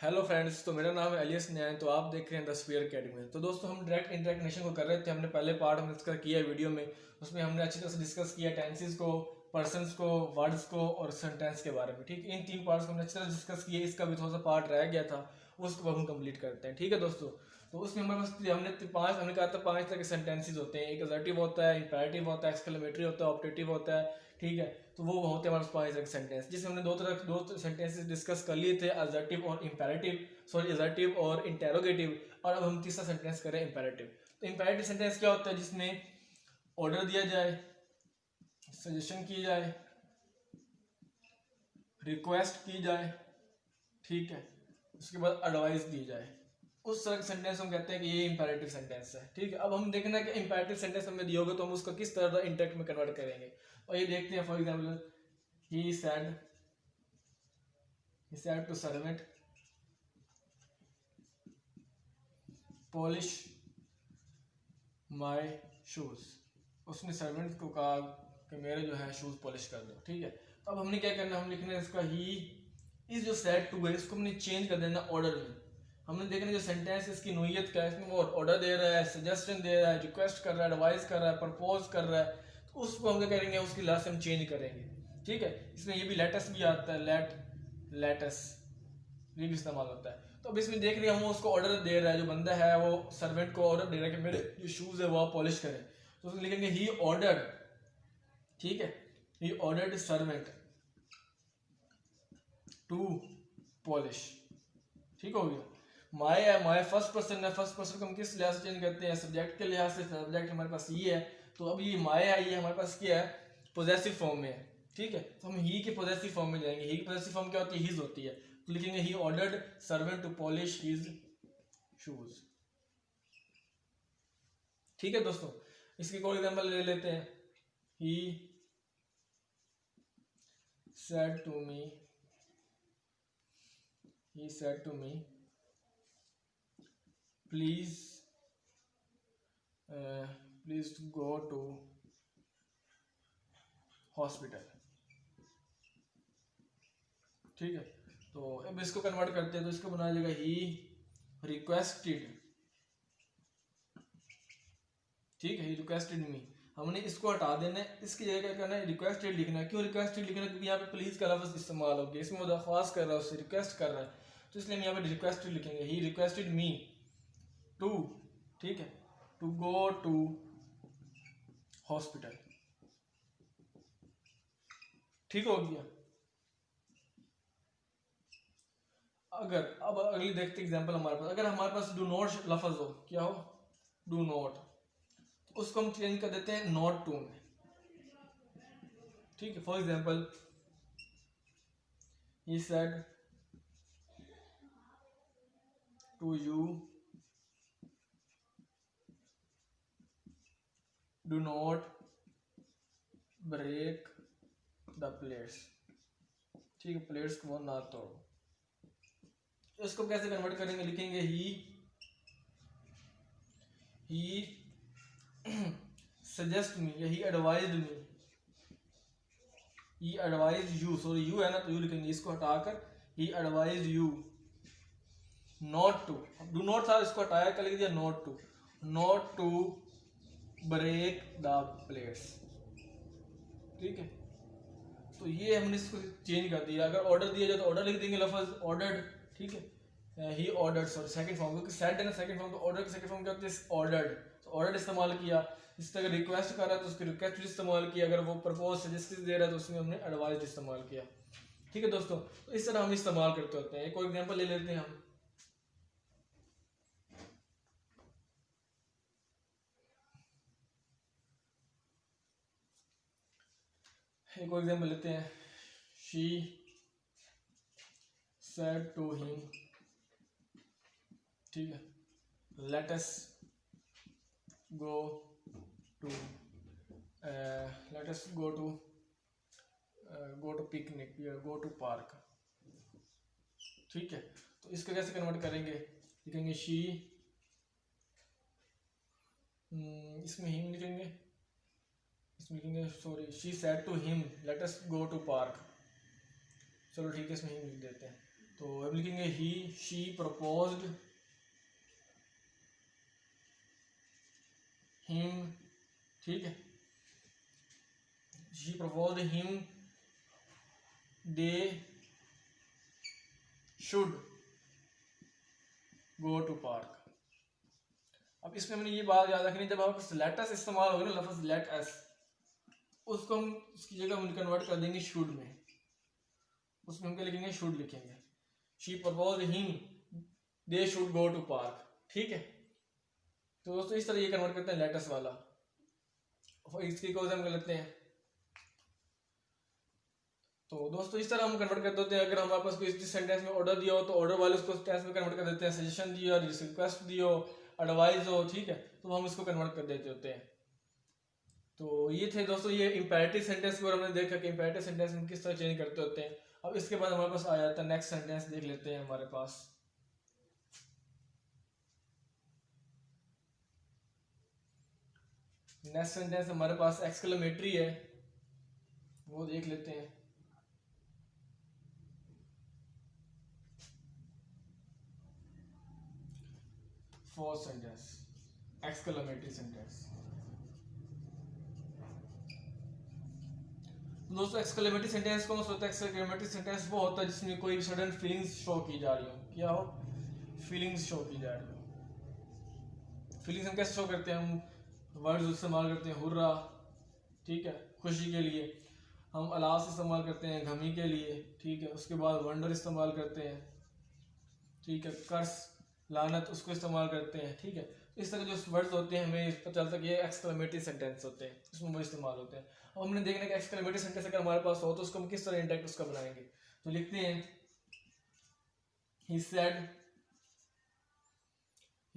Hello friends, तो मेरा नाम है एलियस न्याय। तो आप देख रहे हैं द स्फीयर अकेडमी। तो दोस्तों, हम डायरेक्ट इंटरेक्ट नेशन को कर रहे थे। हमने पहले पार्ट हमने इसका किया वीडियो में। उसमें हमने अच्छी तरह से डिस्कस किया टेंसेस को, पर्सन्स को, वर्ड्स को और सेंटेंस के बारे में। ठीक, इन तीन पार्ट्स को हमने अच्छी तरह डिस्कस किया। इसका भी थोड़ा सा पार्ट रह गया था, उसको हम कंप्लीट करते हैं। ठीक है दोस्तों, तो उसमें हमारे पास हमने कहा था 5 तरह के सेंटेंसेस होते हैं। एक असर्टिव होता है, इंपेरेटिव होता है, एक्सक्लेमेटरी होता है, ऑप्टेटिव होता है। ठीक है, तो वो होते हैं हमारे पास 5 तरह के सेंटेंस, जिसमें हमने दो सेंटेंसेस डिस्कस कर लिए थे, असर्टिव और इंपेरेटिव। सॉरी, असर्टिव और इंटेरोगेटिव। और अब हम तीसरा सेंटेंस करें इंपेरेटिव। तो इंपेरेटिव सेंटेंस क्या होता है? जिसमें ऑर्डर दिया जाए, सजेशन की जाए, रिक्वेस्ट की जाए, ठीक है, उसके बाद एडवाइस दी जाए। उस तरह के सेंटेंस हम कहते हैं कि ये इंपेरेटिव सेंटेंस है। ठीक है, अब हम देखना कि इंपेरेटिव सेंटेंस हमें दिया होगा तो हम उसको किस तरह इंटेक्ट में कन्वर्ट करेंगे। और ये देखते हैं। For example, he said to servant, polish my shoes। उसने सर्वेंट को कहा कि मेरे जो है शूज पॉलिश कर दो। ठीक है, तो अब हमने क्या करना है, हम लिखना है इसका ही इज जो सेड टू है, इसको हमने चेंज कर देना ऑर्डर में। हमने देखना जो सेंटेंस इसकी नोयत क्या है, इसमें वो ऑर्डर दे रहा है, सजेशन दे रहा है, रिक्वेस्ट कर रहा है, एडवाइस कर रहा है, प्रपोज कर रहा है। तो उसको हम क्या करेंगे, उसकी लास्ट हम चेंज करेंगे। ठीक है, इसमें ये भी लेटस भी आता है, लेटस ये भी इस्तेमाल होता है। तो अब इसमें देख रहे हैं हम उसको ऑर्डर दे रहा है, जो बंदा है वो सर्वेंट को ऑर्डर दे रहा है कि मेरे जो शूज है वो आप पॉलिश करें। तो उसमें लिखेंगे ही ऑर्डर्ड। ठीक है, he ordered servant to polish. ठीक हो गया। माय है, माय फर्स्ट पर्सन है। फर्स्ट पर्सन को हम किस लिहाज से चेंज करते हैं? सब्जेक्ट के लिहाज से। सब्जेक्ट हमारे पास ये है, तो अब ये माय है, ये हमारे पास क्या है? पोजेसिव फॉर्म में है। ठीक है, तो हम ही के पोजेसिव फॉर्म में जाएंगे। ही की पोजेसिव फॉर्म क्या होती है? हिज होती है। तो लिखेंगे he ordered servant to polish his shoes. ठीक है दोस्तों, इसकी कोई एग्जांपल ले लेते हैं। He said to me, he said to me, please please go to hospital. ठीक है, तो अब इसको कन्वर्ट करते हैं, तो इसको बना जाएगा ही रिक्वेस्टेड। ठीक है, ही रिक्वेस्टेड मी। हमने इसको हटा देना है, इसकी जगह क्या करना है? रिक्वेस्टेड लिखना है। क्यों रिक्वेस्टेड लिखना है? क्योंकि यहाँ पे प्लीज का लफ्ज इस्तेमाल हो गया, इसमें वो दरख्वास्त कर रहा है, उससे रिक्वेस्ट कर रहा है, तो इसलिए हम यहाँ पे रिक्वेस्टेड लिखेंगे। ही रिक्वेस्टेड मी टू, ठीक है, टू गो टू हॉस्पिटल। ठीक हो गया। अगर अब अगली देखते एग्जांपल हमारे पास, अगर हमारे पास डू नॉट लफ्ज हो, क्या हो? डू नॉट, उसको हम चेंज कर देते हैं नॉट टू में। ठीक है, for example, he said to you do not break the plates. ठीक है, प्लेट्स को ना तोड़ो। इसको कैसे कन्वर्ट करेंगे? लिखेंगे ही सजेस्ट मी, या he advised me. He advise you, sorry you है ना, तो यू लिखेंगे। इसको हटाकर he advise you not to, do not था, इसको हटाया, कर लिख दिया not to break the plates. ठीक है, तो ये हमने इसको चेंज कर दिया। अगर ऑर्डर दिया जाए तो ऑर्डर लिख देंगे, लफज ऑर्डर्ड। ठीक है, he ordered, sorry second form, क्योंकि सेड है ना सेकंड फॉर्म, तो ऑर्डर की सेकंड फॉर्म क्या होती है? ऑर्डर्ड। तो ऑर्डर इस्तेमाल किया। इस तरह रिक्वेस्ट कर रहा है तो उसकी रिक्वेस्ट इस्तेमाल किया। अगर वो प्रपोज सजेस्ट दे रहा है तो उसमें हमने एडवाइस इस्तेमाल किया। ठीक है दोस्तों, तो इस तरह हम इस्तेमाल करते होते हैं। एक और एग्जाम्पल ले लेते हैं हम। एक और एग्जाम्पल लेते हैं। शी सेड टू हिम, ठीक है, let us go to go to picnic या गो टू पार्क। ठीक है, तो इसको कैसे कन्वर्ट करेंगे? लिखेंगे शी, इसमें हिम लिखेंगे, इसमें लिखेंगे, sorry, she said to him let us go to park. चलो ठीक है, इसमें हिम लिख देते हैं। तो हम लिखेंगे ही शी प्रपोज्ड हिम, ठीक है, she proposed him they should go to park. अब इसमें हमने ये बात याद रखनी, जब आपको लेट अस इस्तेमाल होगा ना, लफ्ज लेट अस, उसको हम उसकी जगह हम कन्वर्ट कर देंगे शुड में, उसमें हम क्या लिखेंगे, शुड लिखेंगे। She proposed him they should go to park, ठीक है। तो दोस्तों इस तरह ये कन्वर्ट करते हैं लेट अस वाला। इसकी को हम कर लेते हैं। तो दोस्तों इस तरह हम कन्वर्ट कर देते हैं। अगर हमारे पास कोई इस सेंटेंस में ऑर्डर दिया हो तो ऑर्डर वाले उसको टेंस में कन्वर्ट कर देते हैं। सजेशन दिया, रिक्वेस्ट दियो, एडवाइस हो, ठीक है, तो हम इसको कन्वर्ट कर देते होते हैं। तो ये थे दोस्तों ये इंपेरेटिव सेंटेंस को हमने देखा कि इंपेरेटिव सेंटेंस हम किस तरह चेंज करते होते हैं। अब इसके बाद हमारे पास आ जाता है नेक्स्ट सेंटेंस, देख लेते हैं हमारे पास। नेक्स्ट सेंटेंस हमारे पास एक्सक्लेमेटरी है, वो देख लेते हैं। Fourth sentence exclamatory sentence. दोस्तों एक्सक्लेमेटरी सेंटेंस कौन सा होता है? एक्सक्लेमेटरी सेंटेंस वो होता है जिसमें कोई सडन फीलिंग्स शो की जा रही हो। क्या हो? फीलिंग्स शो की जा रही हो। फीलिंग्स हम कैसे शो करते हैं? हम वर्ड्स इस्तेमाल करते हैं, हुर्रा, ठीक है, खुशी के लिए। हम अलास इस्तेमाल करते हैं गमी के लिए, ठीक है। उसके बाद वंडर इस्तेमाल करते हैं, ठीक है। कर्स, लानत, उसको इस्तेमाल करते हैं, ठीक है। इस तरह जो वर्ड्स होते हैं हमें पता चलता है कि ये एक्सक्लेमेटरी सेंटेंस होते हैं, इसमें वो इस्तेमाल होते हैं। अब हमने देखना है कि एक्सक्लेमेटरी सेंटेंस अगर हमारे पास हो तो उसको हम किस तरह इंटेक्ट उसका बनाएंगे। तो लिखते हैं he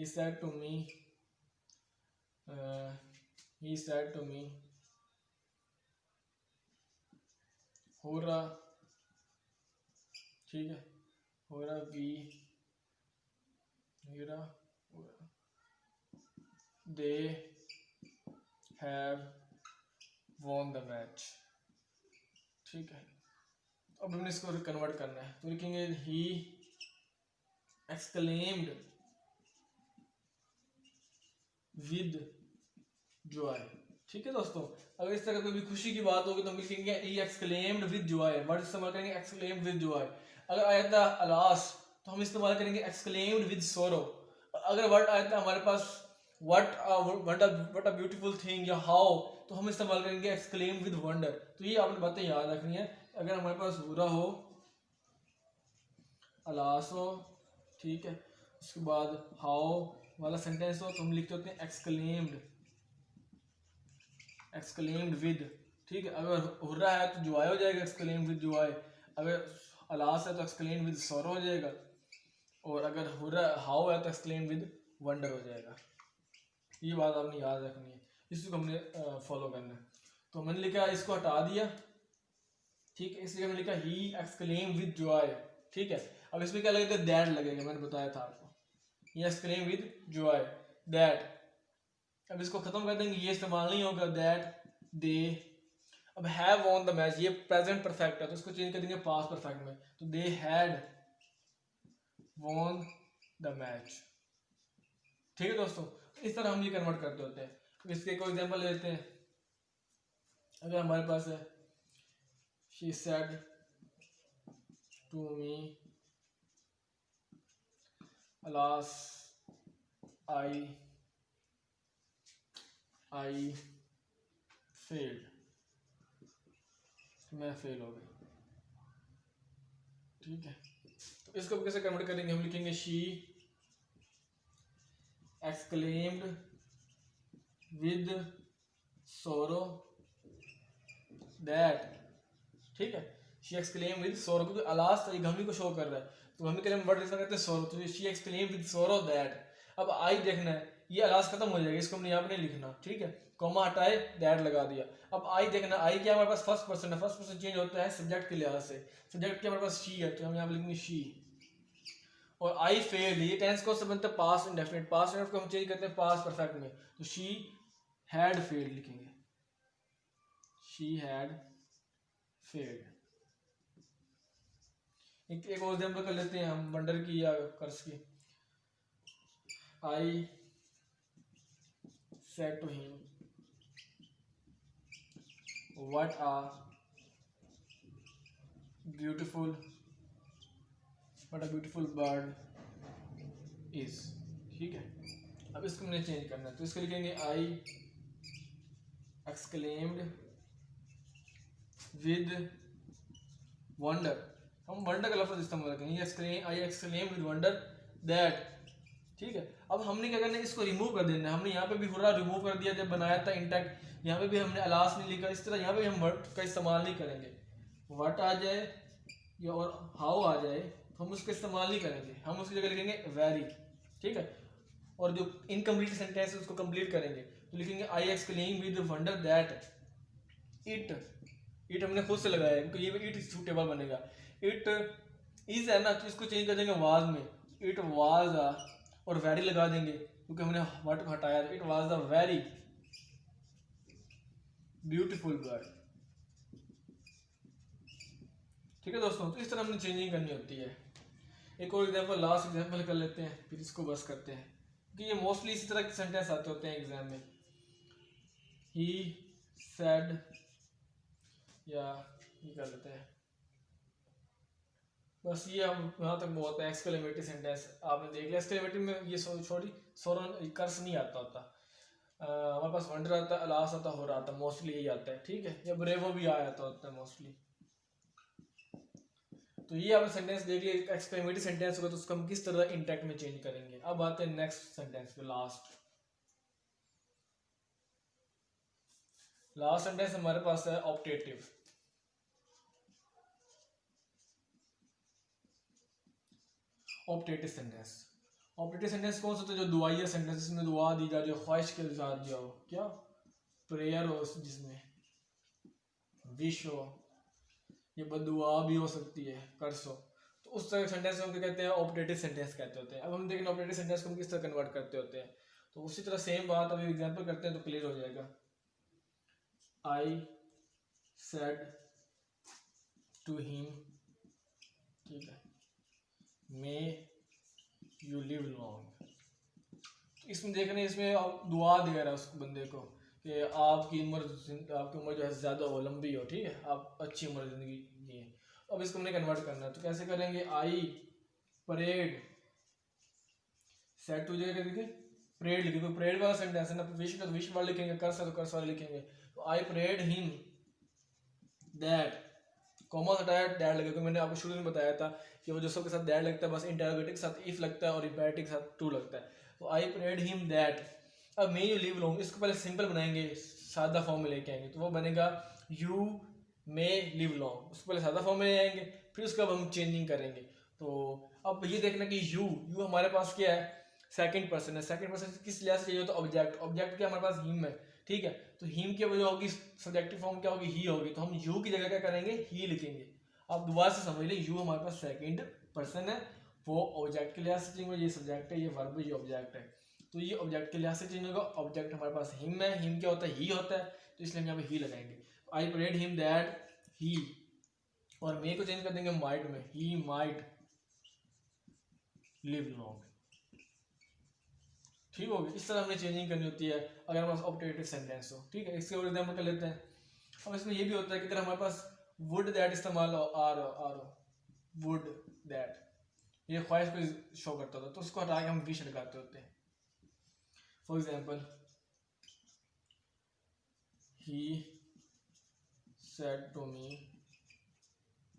said to me he said to me hurrah, ठीक है, hurrah they have won the match, ठीक है। अब हमने इसको कन्वर्ट करना है तो लिखेंगे he exclaimed with joy, ठीक है दोस्तों। अगर इस तरह कोई भी खुशी की बात होगी तो हम लिखेंगे he exclaimed with joy, word इस्तेमाल करेंगे exclaimed with joy। अगर आया था अलास तो हम इस्तेमाल करेंगे exclaimed with sorrow। अगर वर्ड आया था हमारे पास what a beautiful thing या how, तो हम इस्तेमाल करेंगे exclaimed with wonder। तो ये आपने बातें याद रखनी है। अगर हमारे पास बुरा हो, अलास हो, ठीक है, उसके बाद how वाला सेंटेंस हो तो हम लिखते होते हैं exclaimed with, ठीक है। अगर हुर्रा है तो joy हो जाएगा exclaimed with joy, अगर अलास है तो exclaimed with sorrow हो जाएगा, और अगर हुर्रा how है तो exclaimed with wonder हो जाएगा। ये बात आपने याद रखनी है, इसको हमने फॉलो करना है। तो मैंने लिखा इसको हटा दिया, ठीक है, इसलिए हमने लिखा he exclaimed with joy, ठीक है। अब इसमें क्या लगेगा? दैट लगेगा, मैंने बताया था आपको, he exclaimed with joy that। अब इसको खत्म कर देंगे, ये इस्तेमाल नहीं होगा दैट दे। अब हैव वॉन द मैच, ये प्रेजेंट परफेक्ट है तो इसको चेंज कर देंगे पास्ट परफेक्ट में, तो they had won the match, ठीक है दोस्तों। इस तरह हम ये कन्वर्ट करते होते हैं। इसके कोई एग्जांपल लेते हैं। अगर हमारे पास है she said to me alas I failed, मैं फेल हो गई, ठीक है। तो इसको कैसे कन्वर्ट करेंगे? हम लिखेंगे she exclaimed with sorrow that, ठीक है। she exclaimed with sorrow, क्योंकि अलास तो ये गमी को शो कर रहा है तो गमी के लिए वर्ड यूज करते हैं sorrow, तो she exclaimed with sorrow that। अब आई देखना है, ये अलास खत्म हो जाएगा, इसको हमने यहाँ पे नहीं लिखना, ठीक है, कॉमा हटाए दैट लगा दिया। अब आई देखना, आई क्या हमारे पास फर्स्ट पर्सन है, फर्स्ट पर्सन चेंज होता है सब्जेक्ट के लिहाज से, सब्जेक्ट क्या हमारे पास शी है तो हम यहाँ पे लिखेंगे शी। और आई फेल्ड, ये टेंस को सब बनता है पास्ट इंडेफिनिट, पास्ट इंडेफिनिट को हम चेंज करते हैं पास्ट परफेक्ट में, तो शी हैड फेल्ड लिखेंगे, शी हैड फेल्ड। एक और एग्जाम्पल कर लेते हैं हम वंडर की या कर्स की। I said to him what a beautiful bird is. ठीक है, अब इसको मैंने चेंज करना है, तो इसको लिखेंगे आई एक्सक्लेम्ड विद वंडर। हम वंडर का लफ्ज इस्तेमाल करेंगे, आई एक्सक्लेम्ड विद वंडर दैट। ठीक है, अब हमने क्या करना है, इसको रिमूव कर देना है। हमने यहाँ पे भी हुर्रा रिमूव कर दिया जब बनाया था इंटैक्ट, यहाँ पे भी हमने अलास नहीं लिखा। इस तरह यहाँ पे हम वर्ड का इस्तेमाल नहीं करेंगे। व्हाट आ जाए या और हाउ आ जाए तो हम उसका इस्तेमाल नहीं करेंगे, हम उसकी जगह लिखेंगे वेरी। ठीक है, और जो इनकम्प्लीट सेंटेंस है उसको कंप्लीट करेंगे, तो लिखेंगे I exclaim with wonder that it हमने खुद से लगाया है क्योंकि ये इट सूटेबल बनेगा। इट इज है ना, तो इसको चेंज कर देंगे वाज में, इट वाज अ, और वेरी लगा देंगे क्योंकि हमने व्हाट को हटाया। It was a very beautiful bird. ठीक है दोस्तों, तो इस तरह हमने चेंजिंग करनी होती है। एक और एग्जांपल, लास्ट एग्जांपल कर लेते हैं, फिर इसको बस करते हैं क्योंकि ये मोस्टली इसी तरह के सेंटेंस आते होते हैं एग्जाम में। ही सेड, या ये कर लेते हैं बस, ये हम यहाँ तक बहुत है। एक्सक्लेमेटरी सेंटेंस आपने देख लिया। एक्सक्लेमेटरी में ये सॉरी सोरन कर्स नहीं आता होता, हमारे पास वंडर आता है, अलास आता, हो रहा था, मोस्टली यही आता है। ठीक है, या ब्रेवो भी आया होता है मोस्टली। तो ये आपने सेंटेंस देख लिया, एक्सक्लेमेटरी सेंटेंस होगा तो उसको हम किस तरह इंटैक्ट में चेंज करेंगे। अब आते हैं नेक्स्ट सेंटेंस पे, लास्ट सेंटेंस हमारे पास है ऑप्टेटिव। ऑप्टेटिव सेंटेंस कौन सा होता है? जो दुआया सेंटेंस, जिसमें दुआ दी जा रही हो, ख्वाहिश के साथ जाओ, क्या प्रेयर हो, जिसमें विश हो, ये बदुआ भी हो सकती है, कर्स हो, तो उस तरह सेंटेंस हम क्या कहते हैं? ऑप्टेटिव सेंटेंस कहते होते हैं। अब हम देखें ऑप्टेटिव सेंटेंस को हम किस तरह कन्वर्ट करते होते हैं, तो उसी तरह सेम बात अभी एग्जांपल करते हैं तो क्लियर हो जाएगा। आई सेड टू हिम, ठीक है, मे यू लिव लॉन्ग। इसमें देख रहे हैं, इसमें आप दुआ दे रहा है उस बंदे को कि आपकी उम्र जो है ज़्यादा हो, लंबी हो, ठीक है, आप अच्छी उम्र ज़िंदगी जिए। अब इसको हमने कन्वर्ट करना है, तो कैसे करेंगे? आई परेड सेट टू जगह लिखे परेड लिखे, तो परेड वाला सेंटेंस है ना, विश का तो विश वाला लिखेंगे, कर्स है तो कर्स वाला लिखेंगे। तो आई परेड हिम दैट, कॉमा हटाया, दैट लगे, क्योंकि मैंने आपको शुरू में बताया था कि वो जो सबके साथ दैट लगता है, बस इंटरोगेटिव के साथ इफ लगता है और इंपेरेटिव के साथ टू लगता है। तो आई परेड हिम दैट। अब मे यू लिव लॉन्ग, इसको पहले सिंपल बनाएंगे, सादा फॉर्म में लेके आएंगे, तो वो बनेगा यू मे लिव लॉन्ग। उसको पहले सादा फॉर्म में ले आएंगे, फिर उसका हम चेंजिंग करेंगे। तो अब ये देखना कि यू हमारे पास क्या है? सेकंड पर्सन है। सेकंड पर्सन किस लिहाज से चाहिए? तो ऑब्जेक्ट क्या हमारे पास? हिम है, ठीक है। तो हिम की वजह होगी, सब्जेक्टिव फॉर्म क्या होगी? ही होगी, तो हम यू की जगह क्या करेंगे? ही लिखेंगे। आप दोबारा से समझ लें, यू हमारे पास सेकंड पर्सन है, वो ऑब्जेक्ट के लिहाज से चेंज होगा, ये सब्जेक्ट है, ये वर्ब है, ये ऑब्जेक्ट है। तो ये ऑब्जेक्ट के लिहाज से चेंज होगा। ऑब्जेक्ट हमारे पास हिम है, हिम क्या होता है? ही होता है, तो इसलिए हम यहाँ पे ही लगाएंगे। आई परेड हिम दैट ही, और मे को चेंज कर देंगे माइट में, ही माइट लिव लॉन्ग। ठीक होगी, इस तरह हमने चेंजिंग करनी होती है अगर हमारे पास ऑप्टेटिव सेंटेंस हो। ठीक है, इसके और एग्जाम्पल कर लेते हैं। अब इसमें ये भी होता है कि अगर हमारे पास वुड दैट इस्तेमाल हो, आर वुड दैट, ये ख्वाहिश को शो करता था, तो उसको हटा के हम विश लगाते होते हैं। For example, he said to me,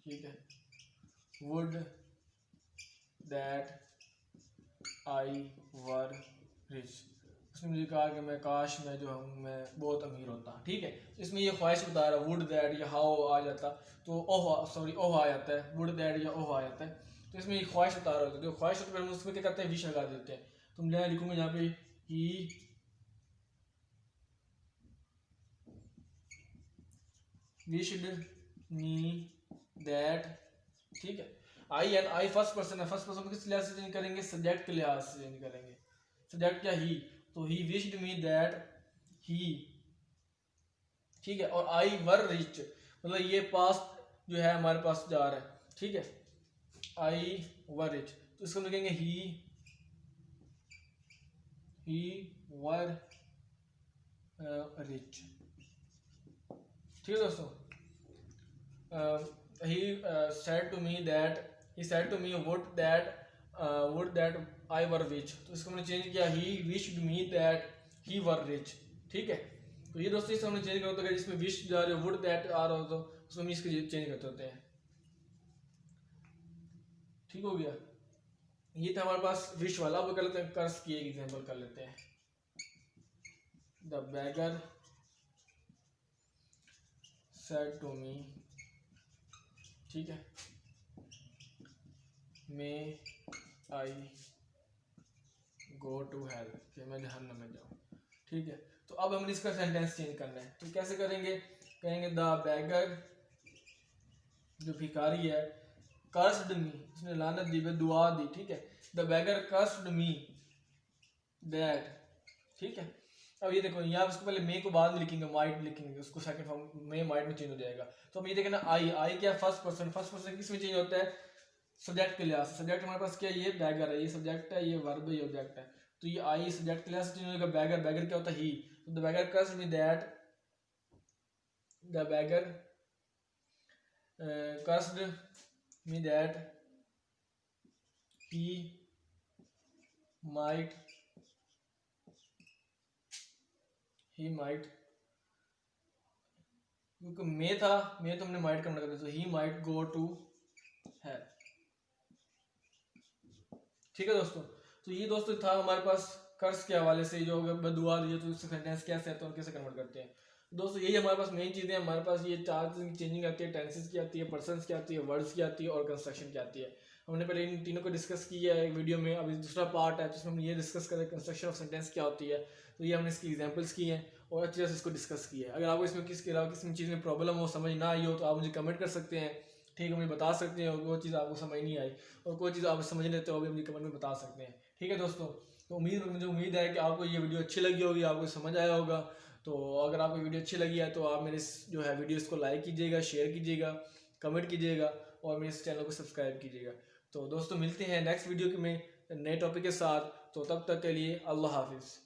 ठीक है, would that I were rich. उसने मुझे कहा कि मैं काश मैं जो हूँ मैं बहुत अमीर होता। ठीक है, इसमें ये ख्वाहिश बता रहा, वुड दैट या हाउ आ जाता तो ओह आ जाता है, वुड दैट या ओह आ जाता है, तो इसमें ये ख्वाहिश बता रहा होता है। जो ख्वाहिश होता है हम उसमें क्या करते हैं? विश लगा देते हैं। तो मैं लिखूंगा यहाँ पे ही विश्ड मी दैट, ठीक है। आई एंड आई फर्स्ट पर्सन है, फर्स्ट पर्सन को किस लिहाज से चेंज करेंगे? सब्जेक्ट के लिहाज से चेंज करेंगे। सब्जेक्ट क्या? ही, तो he wished me that he, ठीक है। और आई वर रिच, मतलब ये पास्ट जो है हमारे पास जा रहा है, ठीक है। आई वर रिच, तो इसको हम लिखेंगे ही वर रिच। ठीक है दोस्तों, he said to me that he said to me would that I were rich, तो इसको हमने चेंज किया he wished me that he were rich। ठीक है, तो ये दोस्तों इसको हमने चेंज करते हैं, जिसमें विश जा रहे वुड दैट आ रहा हो तो उसको हम इसके चेंज करते होते हैं। ठीक हो गया, ये था हमारे पास विश वाला। अब कर लेते हैं कर्स की एक एग्जांपल कर लेते हैं। The bagger said to me, ठीक है, मे आई गो टू हेल, कि मैं जहन्नम में जाऊँ। ठीक है, तो अब हमें इसका सेंटेंस चेंज करना है, तो कैसे करेंगे? कहेंगे द बैगर, जो भिखारी है, कर्स्ड मी, उसने लानत दी, दुआ दी। ठीक है, the bagger cursed me that. ठीक है, अब ये देखो यहाँ उसको पहले मे को बाद में लिखेंगे, माइट लिखेंगे, उसको सेकंड फॉर्म में माइट में चेंज हो जाएगा। तो हम ये देखें ना, आई क्या फर्स्ट पर्सन किस में चेंज होता है? सब्जेक्ट के लिहाज से। सब्जेक्ट हमारे पास क्या है? ये बैगर है, ये सब्जेक्ट है, ये वर्ब है, ये ऑब्जेक्ट है। तो ये आई सब्जेक्ट के लिहाज से चेंज होगा। बैगर क्या होता है? ही। तो the bagger cursed me that, the bagger cursed me that he might क्योंकि मे था, मे तो हमने माइट करना कर दिया, तो he might go to hell. ठीक है दोस्तों, तो ये दोस्तों था हमारे पास कर्ज के हवाले से, जो अगर बदुआ दी तो इससे सेंटेंस कैसे है तो कैसे कन्वर्ट करते हैं। दोस्तों यही हमारे पास मेन चीज़ें, हमारे पास ये चार चेंजिंग आती है, टेंसेस की आती है, पर्सन्स की आती है, वर्ड्स की आती है और कंस्ट्रक्शन की आती है। हमने पहले इन तीनों को डिस्कस किया है एक वीडियो में। अभी दूसरा पार्ट है जिसमें हम ये डिस्कस करें कंस्ट्रक्शन ऑफ सेंटेंस क्या होती है। तो ये हमने इसकी एग्जांपल्स की हैं और अच्छी तरह से इसको डिस्कस किया है। अगर आपको इसमें किसके अलावा किसी चीज़ में प्रॉब्लम हो, समझ ना आई हो, तो आप मुझे कमेंट कर सकते हैं। ठीक है, मुझे बता सकते हैं, और कोई चीज़ आपको समझ नहीं आई और कोई चीज़ आप समझ लेते हो, अभी मुझे कमेंट में बता सकते हैं। ठीक है दोस्तों, तो मुझे उम्मीद है कि आपको ये वीडियो अच्छी लगी होगी, आपको समझ आया होगा। तो अगर आपको वीडियो अच्छी लगी है तो आप मेरे जो है वीडियोस को लाइक कीजिएगा, शेयर कीजिएगा, कमेंट कीजिएगा और मेरे इस चैनल को सब्सक्राइब कीजिएगा। तो दोस्तों मिलते हैं नेक्स्ट वीडियो में नए टॉपिक के साथ। तो तब तक के लिए अल्लाह हाफिज़।